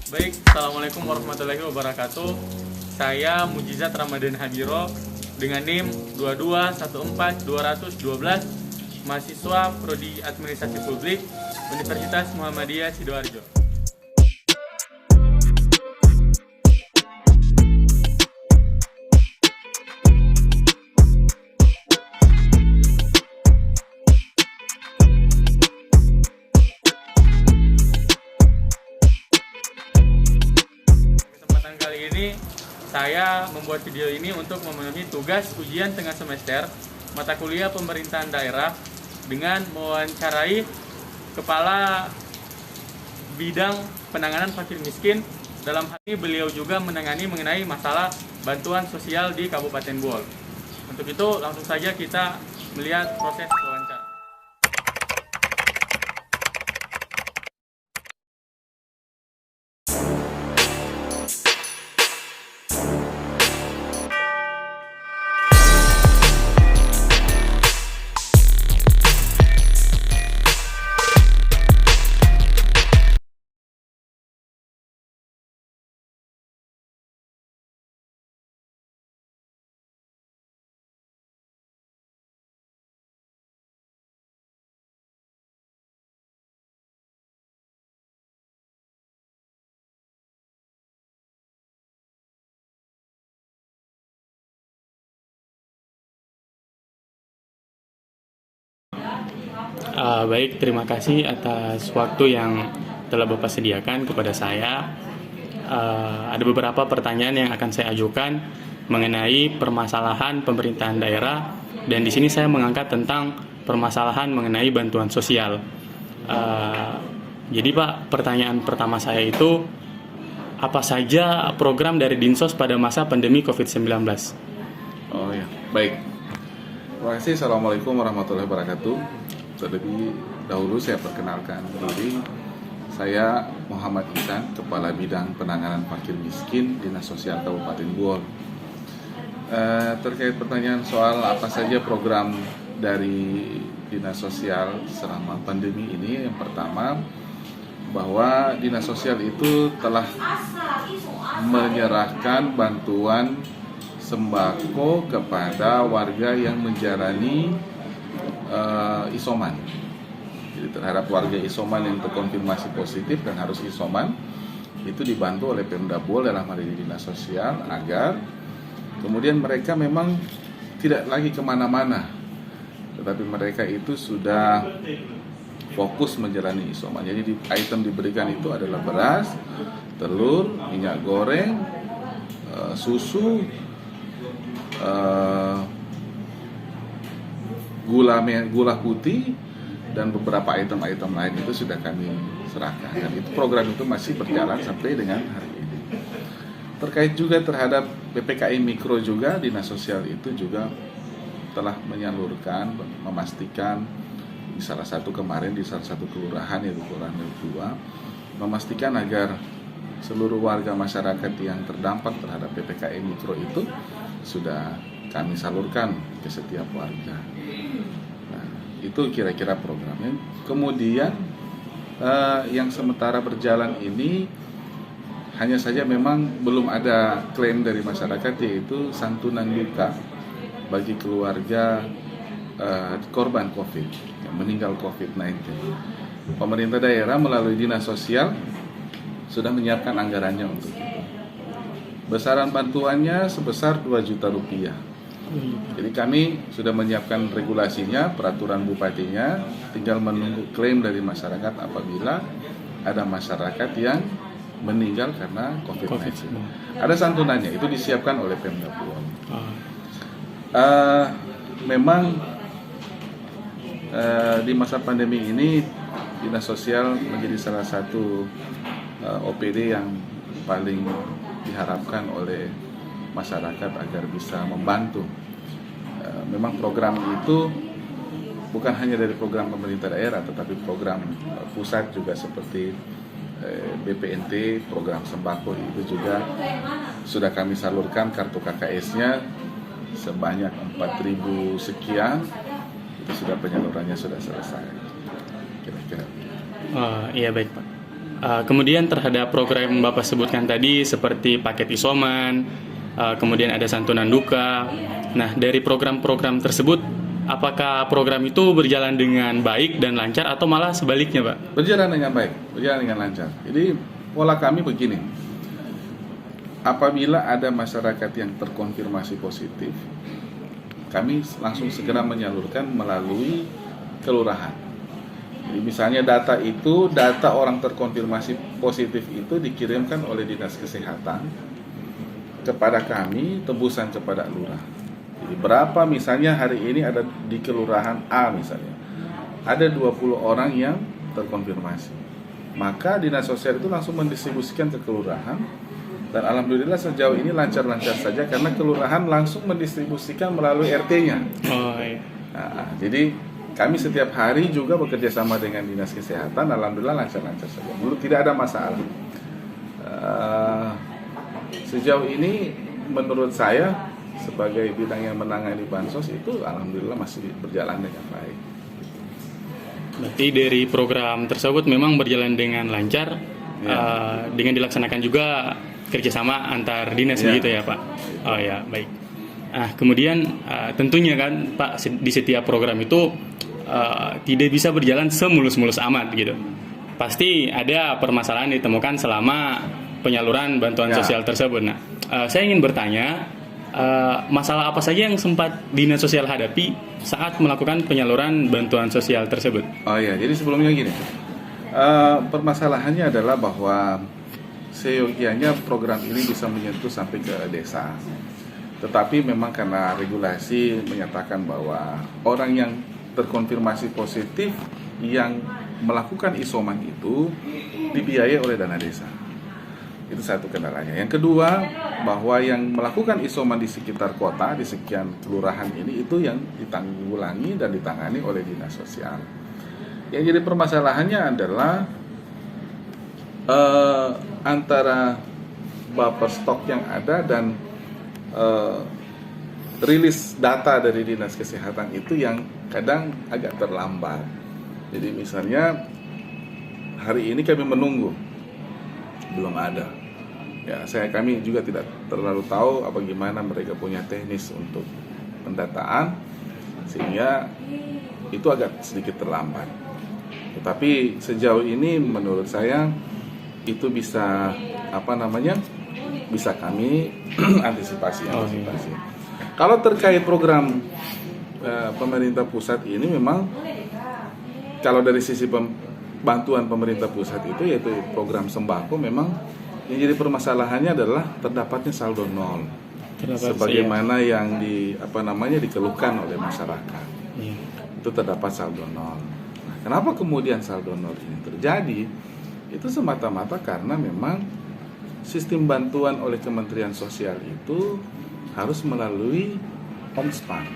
Baik, Assalamualaikum warahmatullahi wabarakatuh. Saya Mujizat Ramadan Habiro dengan NIM 2214212, mahasiswa Prodi Administrasi Publik Universitas Muhammadiyah Sidoarjo. Kesempatan kali ini saya membuat video ini untuk memenuhi tugas ujian tengah semester mata kuliah pemerintahan daerah dengan mewawancarai Kepala Bidang Penanganan Fakir Miskin. Dalam hal ini beliau juga menangani mengenai masalah bantuan sosial di Kabupaten Buol. Untuk itu langsung saja kita melihat proses wawancara. Baik, terima kasih atas waktu yang telah Bapak sediakan kepada saya. Ada beberapa pertanyaan yang akan saya ajukan mengenai permasalahan pemerintahan daerah, dan di sini saya mengangkat tentang permasalahan mengenai bantuan sosial. Jadi Pak, pertanyaan pertama saya itu, apa saja program dari Dinsos pada masa pandemi COVID-19? Oh ya, baik. Terima kasih. Assalamualaikum warahmatullahi wabarakatuh. Terlebih dahulu saya perkenalkan diri. Saya Muhammad Ihsan, Kepala Bidang Penanganan Fakir Miskin Dinas Sosial Kabupaten Buol. Terkait pertanyaan soal apa saja program dari Dinas Sosial selama pandemi ini, yang pertama bahwa Dinas Sosial itu telah menyerahkan bantuan sembako kepada warga yang menjalani isoman. Jadi terhadap warga isoman yang terkonfirmasi positif dan harus isoman, itu dibantu oleh Pemda Buol dalam hal ini Dinas Sosial, agar kemudian mereka memang tidak lagi kemana-mana, tetapi mereka itu sudah fokus menjalani isoman. Jadi item diberikan itu adalah beras, telur, minyak goreng, susu, gula putih, dan beberapa item-item lain itu sudah kami serahkan. Dan itu program itu masih berjalan sampai dengan hari ini. Terkait juga terhadap PPKM Mikro juga, Dinas Sosial itu juga telah menyalurkan, memastikan di salah satu kemarin di salah satu kelurahan, yaitu Kelurahan 2, memastikan agar seluruh warga masyarakat yang terdampak terhadap PPKM Mikro itu sudah kami salurkan ke setiap warga. Nah, itu kira-kira programnya. Kemudian yang sementara berjalan ini hanya saja memang belum ada klaim dari masyarakat, yaitu santunan duka bagi keluarga korban COVID yang meninggal COVID-19. Pemerintah daerah melalui Dinas Sosial sudah menyiapkan anggarannya untuk itu. Besaran bantuannya sebesar 2 juta rupiah. Jadi kami sudah menyiapkan regulasinya, peraturan bupatinya, tinggal menunggu klaim dari masyarakat apabila ada masyarakat yang meninggal karena COVID-19. Ada santunannya, itu disiapkan oleh Pemda Buol. Memang di masa pandemi ini Dinas Sosial menjadi salah satu OPD yang paling diharapkan oleh masyarakat agar bisa membantu. Memang program itu bukan hanya dari program pemerintah daerah, tetapi program pusat juga seperti BPNT, program sembako itu juga sudah kami salurkan kartu KKS-nya sebanyak 4.000 sekian. Itu sudah penyalurannya sudah selesai. Kira-kira. Iya baik Pak. Kemudian terhadap program yang Bapak sebutkan tadi seperti paket isoman, kemudian ada santunan duka. Nah, dari program-program tersebut, apakah program itu berjalan dengan baik dan lancar atau malah sebaliknya, Pak? Berjalan dengan baik, berjalan dengan lancar. Jadi pola kami begini, apabila ada masyarakat yang terkonfirmasi positif, kami langsung segera menyalurkan melalui kelurahan. Jadi misalnya data orang terkonfirmasi positif itu dikirimkan oleh Dinas Kesehatan kepada kami, tembusan kepada lurah. Jadi berapa misalnya hari ini ada di kelurahan A misalnya, ada 20 orang yang terkonfirmasi. Maka Dinas Sosial itu langsung mendistribusikan ke kelurahan, dan alhamdulillah sejauh ini lancar-lancar saja karena kelurahan langsung mendistribusikan melalui RT-nya. Oh, iya. Nah, jadi kami setiap hari juga bekerja sama dengan Dinas Kesehatan, alhamdulillah lancar-lancar saja. Dulu tidak ada masalah. Sejauh ini menurut saya sebagai bidang yang menangani bansos itu alhamdulillah masih berjalan dengan baik. Berarti dari program tersebut memang berjalan dengan lancar, dengan dilaksanakan juga kerjasama antar dinas begitu ya, Pak? Oh ya, baik. Kemudian tentunya kan Pak, di setiap program itu tidak bisa berjalan semulus-mulus amat gitu. Pasti ada permasalahan ditemukan selama penyaluran bantuan sosial tersebut. Nah, saya ingin bertanya, masalah apa saja yang sempat Dinas Sosial hadapi saat melakukan penyaluran bantuan sosial tersebut? Oh iya, jadi sebelumnya gini, permasalahannya adalah bahwa seyogianya program ini bisa menyentuh sampai ke desa. Tetapi memang karena regulasi menyatakan bahwa orang yang terkonfirmasi positif yang melakukan isoman itu dibiayai oleh dana desa. Itu satu kendalanya. Yang kedua, bahwa yang melakukan isoman di sekitar kota, di sekian kelurahan ini, itu yang ditanggulangi dan ditangani oleh Dinas Sosial. Yang jadi permasalahannya adalah antara buffer stok yang ada dan rilis data dari Dinas Kesehatan itu yang kadang agak terlambat. Jadi misalnya hari ini kami menunggu, belum ada. Ya, kami juga tidak terlalu tahu apa gimana mereka punya teknis untuk pendataan, sehingga itu agak sedikit terlambat. Tetapi sejauh ini menurut saya itu bisa bisa kami antisipasi. Kalau terkait program pemerintah pusat ini, memang kalau dari sisi bantuan pemerintah pusat itu, yaitu program sembako, memang yang jadi permasalahannya adalah terdapatnya saldo nol, sebagaimana yang dikeluhkan oleh masyarakat. Itu terdapat saldo nol. Nah, kenapa kemudian saldo nol ini terjadi? Itu semata-mata karena memang sistem bantuan oleh Kementerian Sosial itu harus melalui OMSPAN,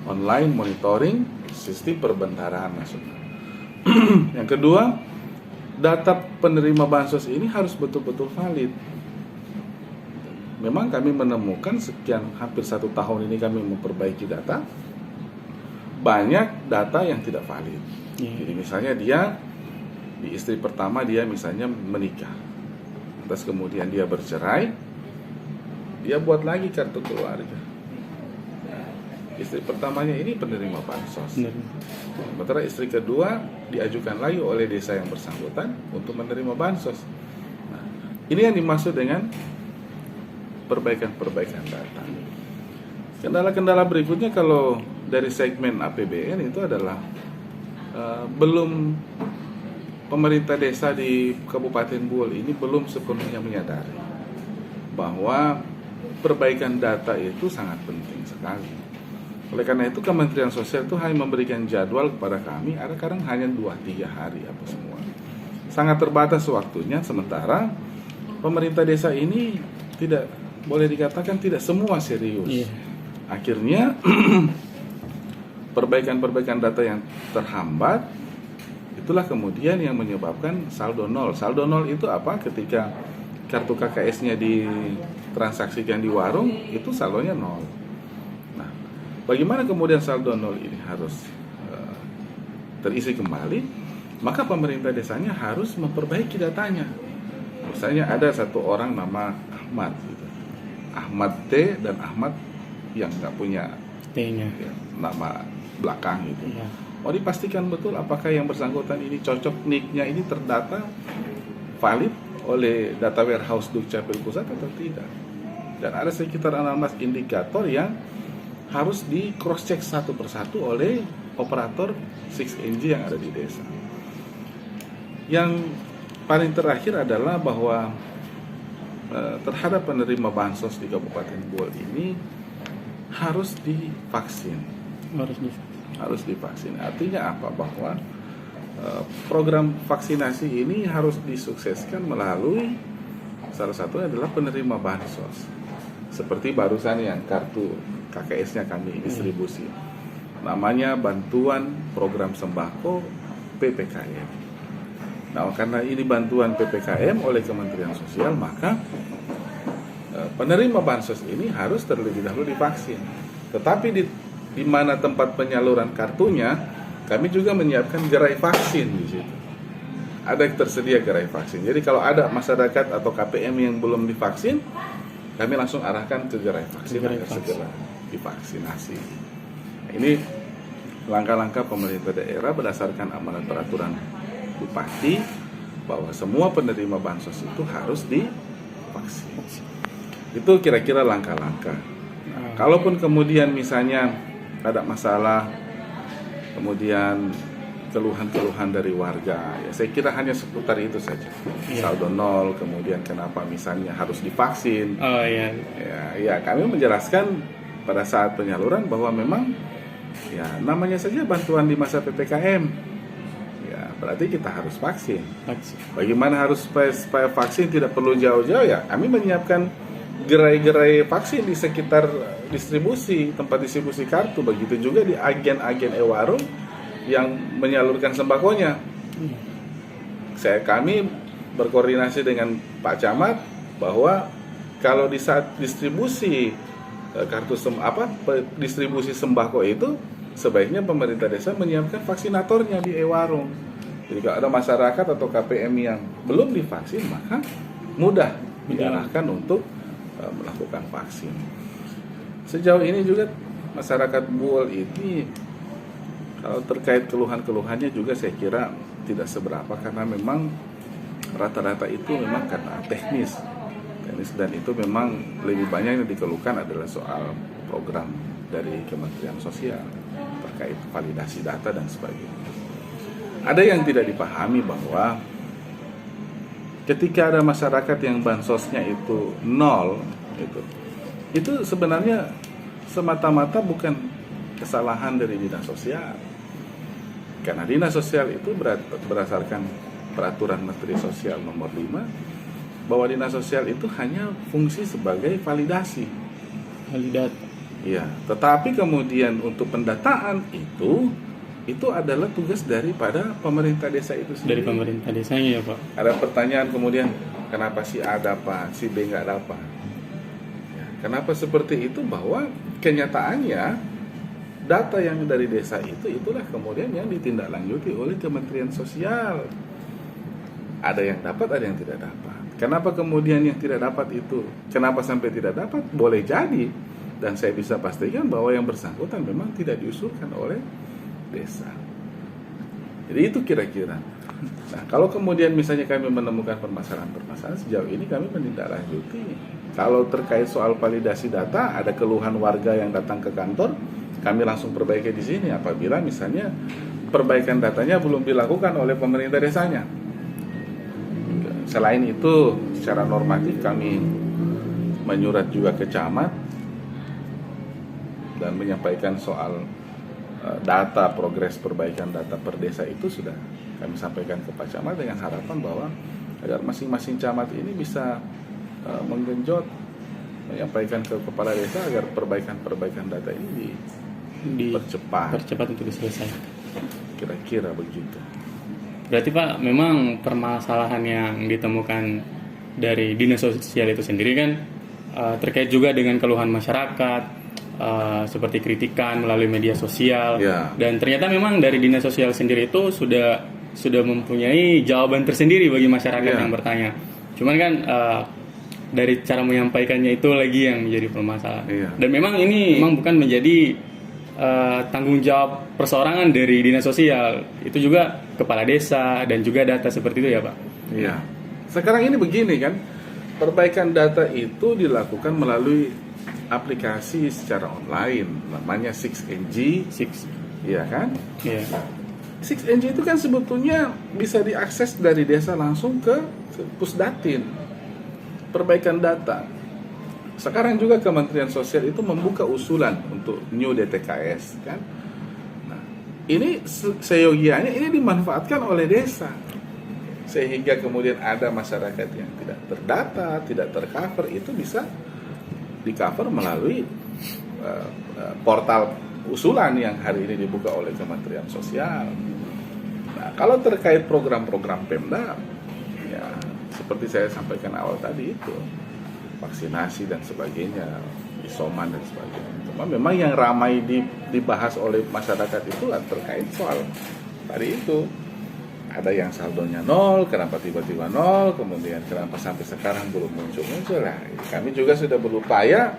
Online Monitoring Sistem Perbendaharaan Nasional. Yang kedua, data penerima bansos ini harus betul-betul valid. Memang kami menemukan hampir 1 tahun ini kami memperbaiki data, banyak data yang tidak valid. Jadi misalnya di istri pertama dia misalnya menikah, terus kemudian dia bercerai, dia buat lagi kartu keluarga. Istri pertamanya ini penerima bansos, sementara istri kedua diajukan lagi oleh desa yang bersangkutan untuk menerima bansos. Nah, ini yang dimaksud dengan perbaikan data. Kendala-kendala berikutnya kalau dari segmen APBN itu adalah belum pemerintah desa di Kabupaten Buol ini belum sepenuhnya menyadari bahwa perbaikan data itu sangat penting sekali. Oleh karena itu Kementerian Sosial itu hanya memberikan jadwal kepada kami, kadang hanya 2-3 hari apa semua. Sangat terbatas waktunya, sementara pemerintah desa ini tidak boleh dikatakan tidak semua serius. Akhirnya perbaikan data yang terhambat, itulah kemudian yang menyebabkan saldo nol. Saldo nol itu apa? Ketika kartu KKS-nya ditransaksikan di warung, itu saldonya nol. Nah, bagaimana kemudian saldo nol ini harus terisi kembali? maka pemerintah desanya harus memperbaiki datanya. Misalnya ada satu orang nama Ahmad, gitu. Ahmad T dan Ahmad yang nggak punya T-nya. ya, nama belakang gitu. Iya. Oh, dipastikan betul apakah yang bersangkutan ini cocok, nicknya ini terdata valid oleh data warehouse Dukcapil Pusat atau tidak. Dan ada sekitar 16 indikator yang harus di cross check satu persatu oleh operator 6NG yang ada di desa. Yang paling terakhir adalah bahwa terhadap penerima bansos di Kabupaten Buol ini harus divaksin. Harus divaksin. Artinya apa? Bahwa program vaksinasi ini harus disukseskan melalui salah satunya adalah penerima bansos. Seperti barusan yang kartu KKS-nya kami distribusi. Namanya bantuan program sembako PPKM. Nah, karena ini bantuan PPKM oleh Kementerian Sosial, maka penerima bansos ini harus terlebih dahulu divaksin. Tetapi di mana tempat penyaluran kartunya, kami juga menyiapkan gerai vaksin di situ. Ada tersedia gerai vaksin. Jadi kalau ada masyarakat atau KPM yang belum divaksin, kami langsung arahkan ke gerai vaksin agar segera divaksinasi. Nah, ini langkah-langkah pemerintah daerah berdasarkan amanat peraturan Bupati bahwa semua penerima bansos itu harus divaksin. Itu kira-kira langkah-langkah. Nah, kalaupun kemudian misalnya ada masalah, kemudian keluhan-keluhan dari warga, ya saya kira hanya seputar itu saja. Saldo nol, kemudian kenapa misalnya harus divaksin. Oh iya. Ya kami menjelaskan pada saat penyaluran bahwa memang ya namanya saja bantuan di masa PPKM. Ya berarti kita harus vaksin. Bagaimana harus supaya vaksin tidak perlu jauh-jauh, ya kami menyiapkan gerai-gerai vaksin di sekitar distribusi, tempat distribusi kartu. Begitu juga di agen-agen e-warung yang menyalurkan sembakonya. Kami berkoordinasi dengan Pak Camat bahwa kalau di saat distribusi distribusi sembako itu sebaiknya pemerintah desa menyiapkan vaksinatornya di e-warung. Jadi kalau ada masyarakat atau KPM yang belum divaksin, maka mudah diarahkan untuk melakukan vaksin. Sejauh ini juga masyarakat Buol ini kalau terkait keluhan-keluhannya juga saya kira tidak seberapa, karena memang rata-rata itu memang karena teknis dan itu memang lebih banyak yang dikeluhkan adalah soal program dari Kementerian Sosial terkait validasi data dan sebagainya. Ada yang tidak dipahami bahwa ketika ada masyarakat yang bansosnya itu nol, itu sebenarnya semata-mata bukan kesalahan dari dinas sosial. Karena dinas sosial itu berdasarkan peraturan Menteri Sosial nomor 5 bahwa dinas sosial itu hanya fungsi sebagai validasi. Iya, tetapi kemudian untuk pendataan itu adalah tugas daripada pemerintah desa itu sendiri. Dari pemerintah desanya ya Pak. Ada pertanyaan kemudian, kenapa si A dapat, si B nggak dapat? Kenapa seperti itu? Bahwa kenyataannya data yang dari desa itulah kemudian yang ditindaklanjuti oleh Kementerian Sosial. Ada yang dapat, ada yang tidak dapat. Kenapa kemudian yang tidak dapat itu, kenapa sampai tidak dapat? Boleh jadi, dan saya bisa pastikan bahwa yang bersangkutan memang tidak diusulkan oleh desa. Jadi itu kira-kira. Nah, kalau kemudian misalnya kami menemukan permasalahan-permasalahan, sejauh ini kami menindaklanjuti. Kalau terkait soal validasi data, ada keluhan warga yang datang ke kantor, kami langsung perbaiki di sini. Apabila misalnya perbaikan datanya belum dilakukan oleh pemerintah desanya. Selain itu, secara normatif kami menyurat juga ke camat dan menyampaikan soal data progres perbaikan data per desa itu sudah kami sampaikan ke Pak Camat dengan harapan bahwa agar masing-masing camat ini bisa menggenjot menyampaikan ke kepala desa agar perbaikan data ini dipercepat untuk diselesaikan. Kira-kira begitu. Berarti Pak, memang permasalahan yang ditemukan dari dinas sosial itu sendiri kan terkait juga dengan keluhan masyarakat, seperti kritikan melalui media sosial, dan ternyata memang dari dinas sosial sendiri itu sudah sudah mempunyai jawaban tersendiri bagi masyarakat yang bertanya. Cuman kan dari cara menyampaikannya itu lagi yang menjadi permasalahan. Dan memang ini memang bukan menjadi tanggung jawab perseorangan dari dinas sosial, itu juga kepala desa dan juga data seperti itu ya Pak. Iya. Sekarang ini begini kan, perbaikan data itu dilakukan melalui aplikasi secara online, namanya 6NG. Iya kan? Iya. 6NG itu kan sebetulnya bisa diakses dari desa langsung ke Pusdatin. Perbaikan data. Sekarang juga Kementerian Sosial itu membuka usulan untuk New DTKS kan. Nah, ini seyogianya ini dimanfaatkan oleh desa. Sehingga kemudian ada masyarakat yang tidak terdata, tidak tercover, itu bisa di-cover melalui portal usulan yang hari ini dibuka oleh Kementerian Sosial. Nah, kalau terkait program-program Pemda, ya seperti saya sampaikan awal tadi itu, vaksinasi dan sebagainya, isoman dan sebagainya. Cuma memang yang ramai dibahas oleh masyarakat itu terkait soal tadi itu. Ada yang saldonya 0, kenapa tiba-tiba 0, kemudian kenapa sampai sekarang belum muncul-muncul. Nah, kami juga sudah berupaya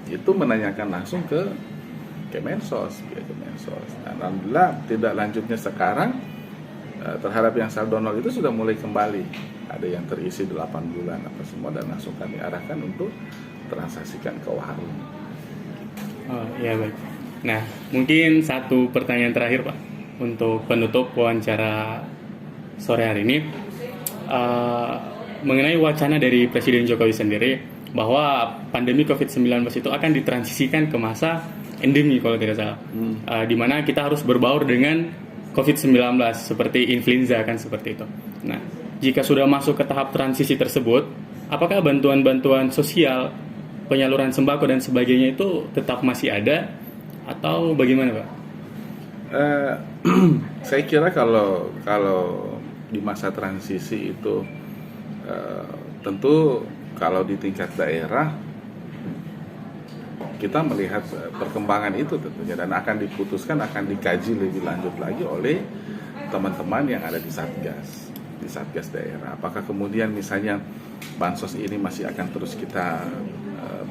itu menanyakan langsung ke Kemensos, via Kemensos. Nah, alhamdulillah tidak lanjutnya sekarang terhadap yang saldo 0 itu sudah mulai kembali. Ada yang terisi 8 bulan apa semua dan langsung kami arahkan untuk transaksikan ke Waharun. Oh iya baik. Nah mungkin satu pertanyaan terakhir Pak untuk penutup wawancara sore hari ini, mengenai wacana dari Presiden Jokowi sendiri bahwa pandemi COVID-19 itu akan ditransisikan ke masa endemi kalau tidak salah, di mana kita harus berbaur dengan COVID-19 seperti influenza kan seperti itu. Nah, jika sudah masuk ke tahap transisi tersebut, apakah bantuan-bantuan sosial, penyaluran sembako dan sebagainya itu tetap masih ada atau bagaimana Pak? Saya kira kalau di masa transisi itu tentu kalau di tingkat daerah kita melihat perkembangan itu tentunya dan akan diputuskan, akan dikaji lebih lanjut lagi oleh teman-teman yang ada di Satgas daerah. Apakah kemudian misalnya bansos ini masih akan terus kita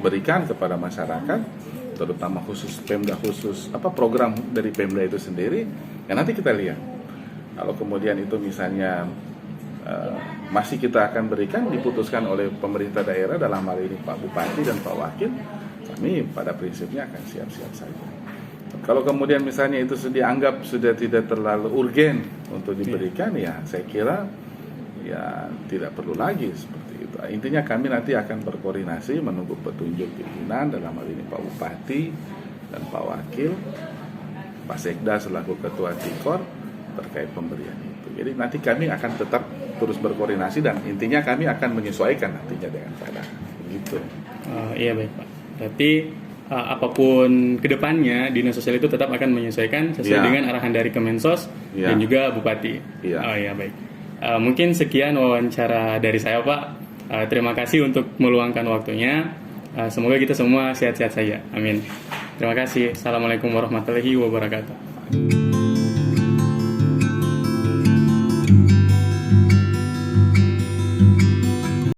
berikan kepada masyarakat, terutama khusus Pemda, khusus program dari Pemda itu sendiri, ya nanti kita lihat. Kalau kemudian itu misalnya masih kita akan berikan, diputuskan oleh pemerintah daerah, dalam hal ini Pak Bupati dan Pak Wakil, kami pada prinsipnya akan siap-siap saja. Kalau kemudian misalnya itu dianggap sudah tidak terlalu urgen untuk diberikan, ya saya kira ya tidak perlu lagi seperti itu. Intinya kami nanti akan berkoordinasi menunggu petunjuk pimpinan, dalam hal ini Pak Bupati dan Pak Wakil, Pak Sekda selaku Ketua Tikor terkait pemberian itu. Jadi nanti kami akan tetap terus berkoordinasi dan intinya kami akan menyesuaikan nantinya dengan keadaan. Begitu. Iya baik Pak. Berarti apapun kedepannya dinas sosial itu tetap akan menyesuaikan sesuai dengan arahan dari Kemensos dan juga Bupati. Iya baik. Mungkin sekian wawancara dari saya Pak. Terima kasih untuk meluangkan waktunya. Semoga kita semua sehat-sehat saja. Amin. Terima kasih. Assalamualaikum warahmatullahi wabarakatuh.